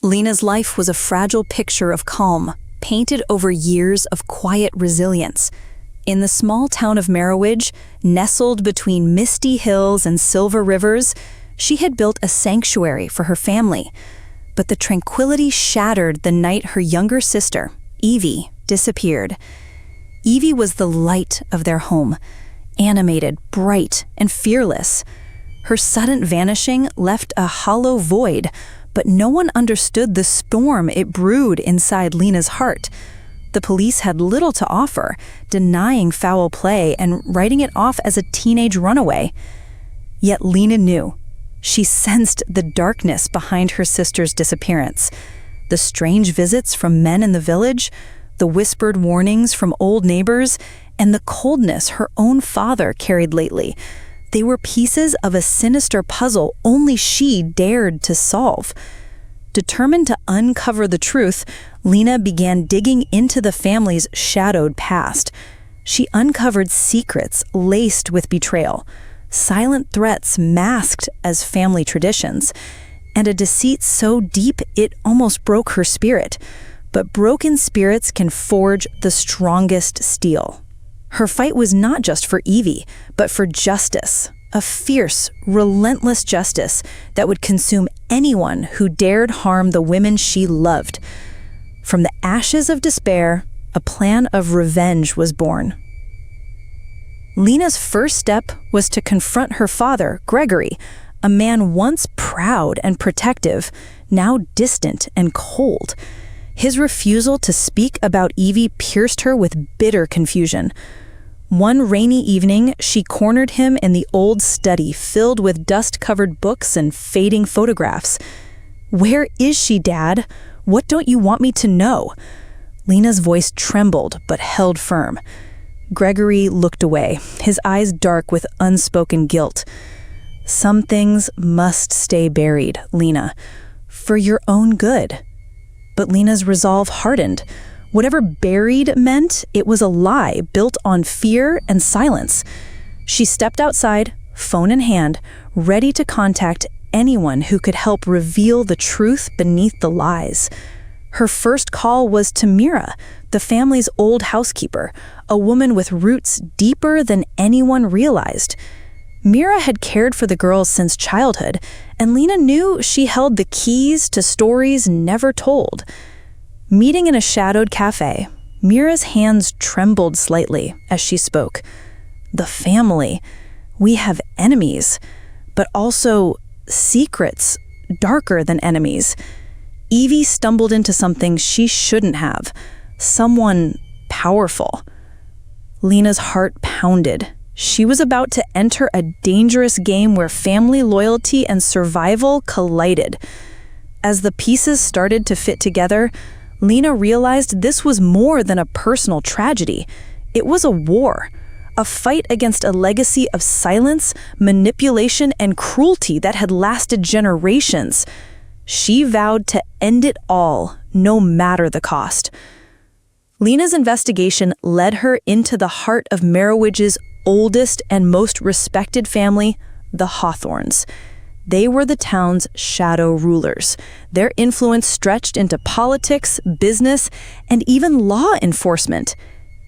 Lena's life was a fragile picture of calm, painted over years of quiet resilience. In the small town of Merowidge, nestled between misty hills and silver rivers, she had built a sanctuary for her family. But the tranquility shattered the night her younger sister, Evie, disappeared. Evie was the light of their home, animated, bright, and fearless. Her sudden vanishing left a hollow void, but no one understood the storm it brewed inside Lena's heart. The police had little to offer, denying foul play and writing it off as a teenage runaway. Yet Lena knew. She sensed the darkness behind her sister's disappearance. The strange visits from men in the village, the whispered warnings from old neighbors, and the coldness her own father carried lately. They were pieces of a sinister puzzle only she dared to solve. Determined to uncover the truth, Lena began digging into the family's shadowed past. She uncovered secrets laced with betrayal, silent threats masked as family traditions, and a deceit so deep it almost broke her spirit. But broken spirits can forge the strongest steel. Her fight was not just for Evie, but for justice, a fierce, relentless justice that would consume anyone who dared harm the women she loved. From the ashes of despair, a plan of revenge was born. Lena's first step was to confront her father, Gregory, a man once proud and protective, now distant and cold. His refusal to speak about Evie pierced her with bitter confusion. One rainy evening, she cornered him in the old study filled with dust-covered books and fading photographs. "Where is she, Dad? What don't you want me to know?" Lena's voice trembled but held firm. Gregory looked away, his eyes dark with unspoken guilt. "Some things must stay buried, Lena, for your own good." But Lena's resolve hardened. Whatever buried meant, it was a lie built on fear and silence. She stepped outside, phone in hand, ready to contact anyone who could help reveal the truth beneath the lies. Her first call was to Mira, the family's old housekeeper, a woman with roots deeper than anyone realized. Mira had cared for the girls since childhood, and Lena knew she held the keys to stories never told. Meeting in a shadowed cafe, Mira's hands trembled slightly as she spoke. "The family. We have enemies, but also secrets, darker than enemies." Evie stumbled into something she shouldn't have, someone powerful. Lena's heart pounded. She was about to enter a dangerous game where family loyalty and survival collided. As the pieces started to fit together, Lena realized this was more than a personal tragedy. It was a war, a fight against a legacy of silence, manipulation, and cruelty that had lasted generations. She vowed to end it all, no matter the cost. Lena's investigation led her into the heart of Merowidge's oldest and most respected family, the Hawthorns. They were the town's shadow rulers. Their influence stretched into politics, business, and even law enforcement.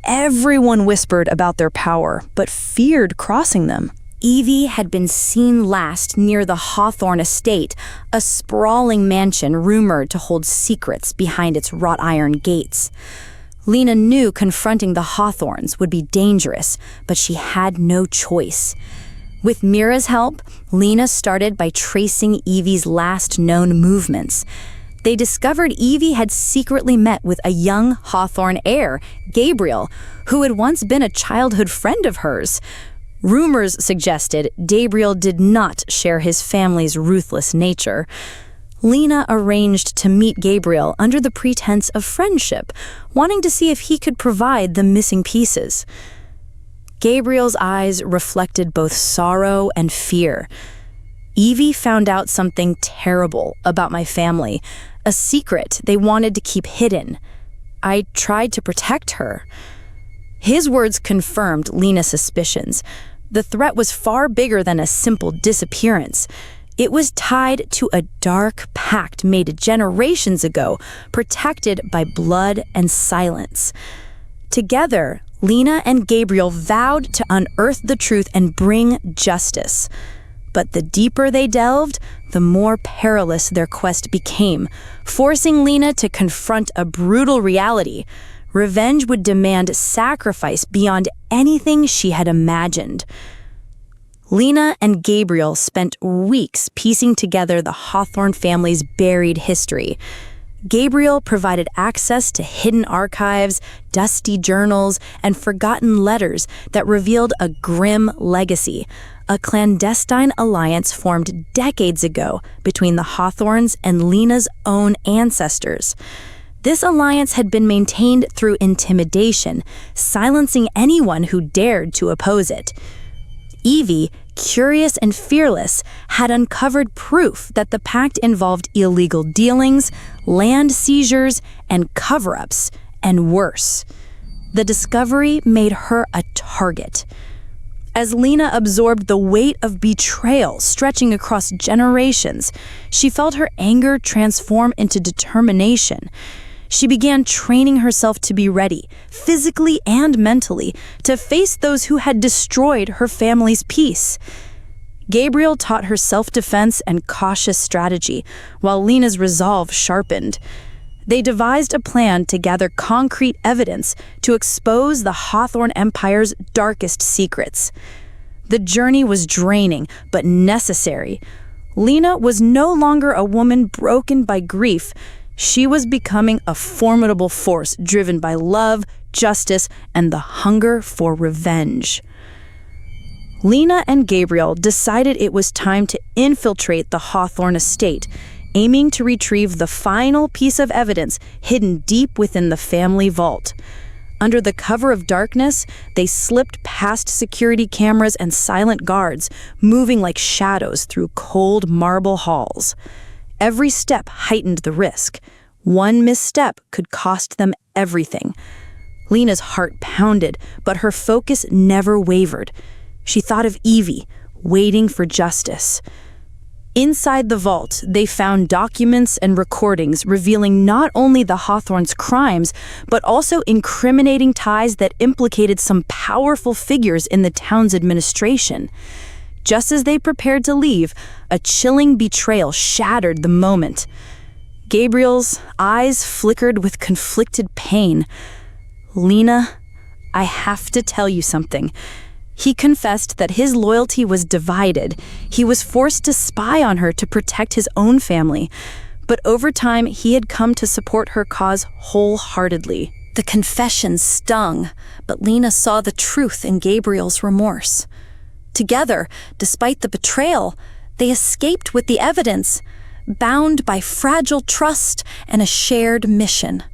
Everyone whispered about their power, but feared crossing them. Evie had been seen last near the Hawthorne estate, a sprawling mansion rumored to hold secrets behind its wrought iron gates. Lena knew confronting the Hawthorns would be dangerous, but she had no choice. With Mira's help, Lena started by tracing Evie's last known movements. They discovered Evie had secretly met with a young Hawthorne heir, Gabriel, who had once been a childhood friend of hers. Rumors suggested Gabriel did not share his family's ruthless nature. Lena arranged to meet Gabriel under the pretense of friendship, wanting to see if he could provide the missing pieces. Gabriel's eyes reflected both sorrow and fear. "Evie found out something terrible about my family, a secret they wanted to keep hidden. I tried to protect her." His words confirmed Lena's suspicions. The threat was far bigger than a simple disappearance. It was tied to a dark pact made generations ago, protected by blood and silence. Together, Lena and Gabriel vowed to unearth the truth and bring justice. But the deeper they delved, the more perilous their quest became, forcing Lena to confront a brutal reality. Revenge would demand sacrifice beyond anything she had imagined. Lena and Gabriel spent weeks piecing together the Hawthorne family's buried history. Gabriel provided access to hidden archives, dusty journals, and forgotten letters that revealed a grim legacy, a clandestine alliance formed decades ago between the Hawthornes and Lena's own ancestors. This alliance had been maintained through intimidation, silencing anyone who dared to oppose it. Evie, curious and fearless, had uncovered proof that the pact involved illegal dealings, land seizures, and cover-ups, and worse. The discovery made her a target. As Lena absorbed the weight of betrayal stretching across generations, she felt her anger transform into determination. She began training herself to be ready, physically and mentally, to face those who had destroyed her family's peace. Gabriel taught her self-defense and cautious strategy, while Lena's resolve sharpened. They devised a plan to gather concrete evidence to expose the Hawthorne Empire's darkest secrets. The journey was draining, but necessary. Lena was no longer a woman broken by grief. She was becoming a formidable force driven by love, justice, and the hunger for revenge. Lena and Gabriel decided it was time to infiltrate the Hawthorne estate, aiming to retrieve the final piece of evidence hidden deep within the family vault. Under the cover of darkness, they slipped past security cameras and silent guards, moving like shadows through cold marble halls. Every step heightened the risk. One misstep could cost them everything. Lena's heart pounded, but her focus never wavered. She thought of Evie, waiting for justice. Inside the vault, they found documents and recordings revealing not only the Hawthornes' crimes, but also incriminating ties that implicated some powerful figures in the town's administration. Just as they prepared to leave, a chilling betrayal shattered the moment. Gabriel's eyes flickered with conflicted pain. "Lena, I have to tell you something." He confessed that his loyalty was divided. He was forced to spy on her to protect his own family. But over time, he had come to support her cause wholeheartedly. The confession stung, but Lena saw the truth in Gabriel's remorse. Together, despite the betrayal, they escaped with the evidence, bound by fragile trust and a shared mission.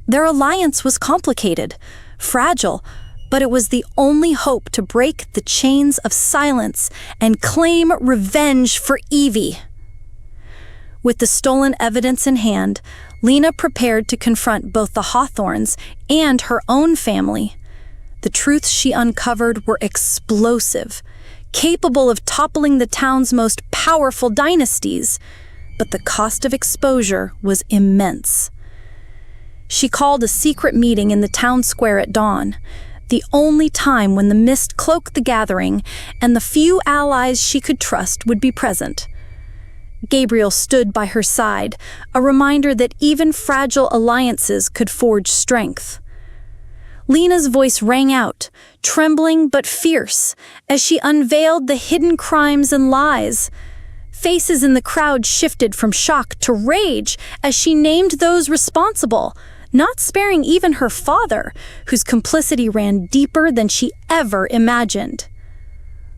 Their alliance was complicated, fragile, but it was the only hope to break the chains of silence and claim revenge for Evie. With the stolen evidence in hand, Lena prepared to confront both the Hawthornes and her own family. The truths she uncovered were explosive, capable of toppling the town's most powerful dynasties, but the cost of exposure was immense. She called a secret meeting in the town square at dawn, the only time when the mist cloaked the gathering and the few allies she could trust would be present. Gabriel stood by her side, a reminder that even fragile alliances could forge strength. Lena's voice rang out, trembling but fierce, as she unveiled the hidden crimes and lies. Faces in the crowd shifted from shock to rage as she named those responsible, not sparing even her father, whose complicity ran deeper than she ever imagined.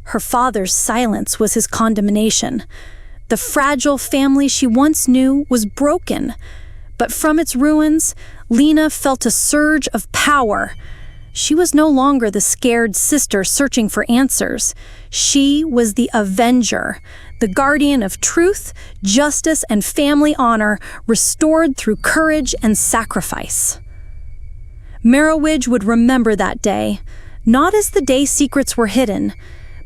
Her father's silence was his condemnation. The fragile family she once knew was broken, but from its ruins, Lena felt a surge of power. She was no longer the scared sister searching for answers. She was the avenger, the guardian of truth, justice, and family honor, restored through courage and sacrifice. Merowidge would remember that day, not as the day secrets were hidden,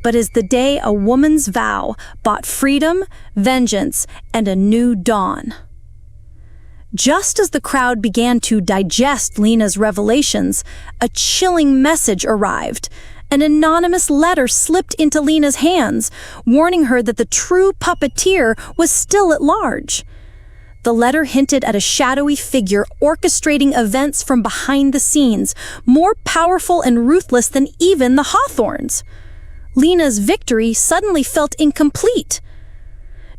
but is the day a woman's vow bought freedom, vengeance, and a new dawn. Just as the crowd began to digest Lena's revelations, a chilling message arrived. An anonymous letter slipped into Lena's hands, warning her that the true puppeteer was still at large. The letter hinted at a shadowy figure orchestrating events from behind the scenes, more powerful and ruthless than even the Hawthorns. Lena's victory suddenly felt incomplete.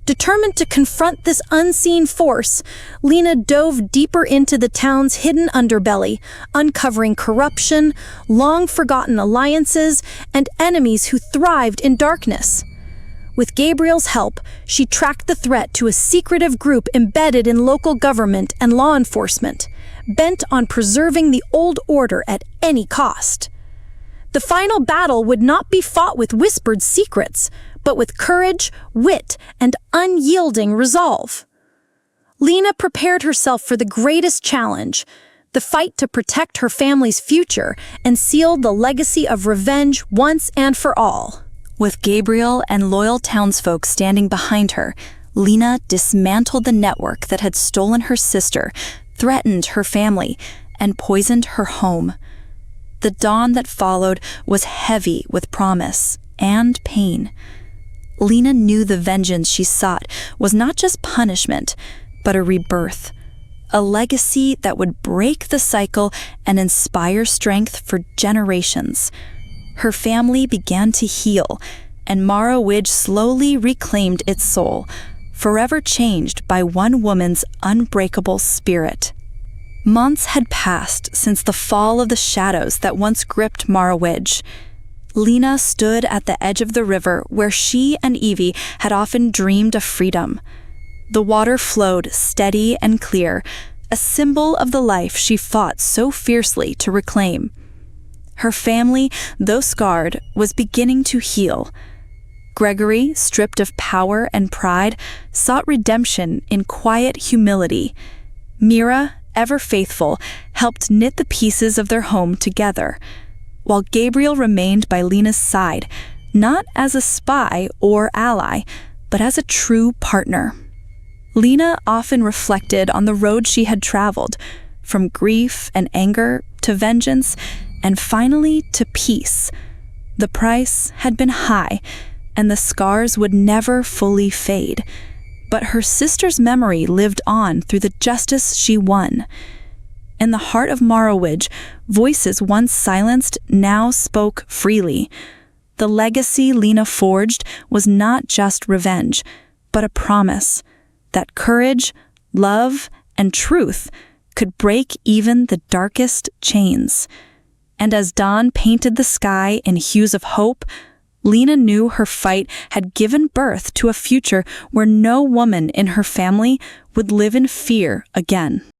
Determined to confront this unseen force, Lena dove deeper into the town's hidden underbelly, uncovering corruption, long-forgotten alliances, and enemies who thrived in darkness. With Gabriel's help, she tracked the threat to a secretive group embedded in local government and law enforcement, bent on preserving the old order at any cost. The final battle would not be fought with whispered secrets, but with courage, wit, and unyielding resolve. Lena prepared herself for the greatest challenge, the fight to protect her family's future and seal the legacy of revenge once and for all. With Gabriel and loyal townsfolk standing behind her, Lena dismantled the network that had stolen her sister, threatened her family, and poisoned her home. The dawn that followed was heavy with promise and pain. Lena knew the vengeance she sought was not just punishment, but a rebirth, a legacy that would break the cycle and inspire strength for generations. Her family began to heal, and Marrowidge slowly reclaimed its soul, forever changed by one woman's unbreakable spirit. Months had passed since the fall of the shadows that once gripped Marrowidge. Lena stood at the edge of the river where she and Evie had often dreamed of freedom. The water flowed steady and clear, a symbol of the life she fought so fiercely to reclaim. Her family, though scarred, was beginning to heal. Gregory, stripped of power and pride, sought redemption in quiet humility. Mira, ever faithful, helped knit the pieces of their home together, while Gabriel remained by Lena's side, not as a spy or ally, but as a true partner. Lena often reflected on the road she had traveled, from grief and anger to vengeance, and finally to peace. The price had been high, and the scars would never fully fade. But her sister's memory lived on through the justice she won. In the heart of Marrowidge, voices once silenced now spoke freely. The legacy Lena forged was not just revenge, but a promise that courage, love, and truth could break even the darkest chains. And as dawn painted the sky in hues of hope, Lena knew her fight had given birth to a future where no woman in her family would live in fear again.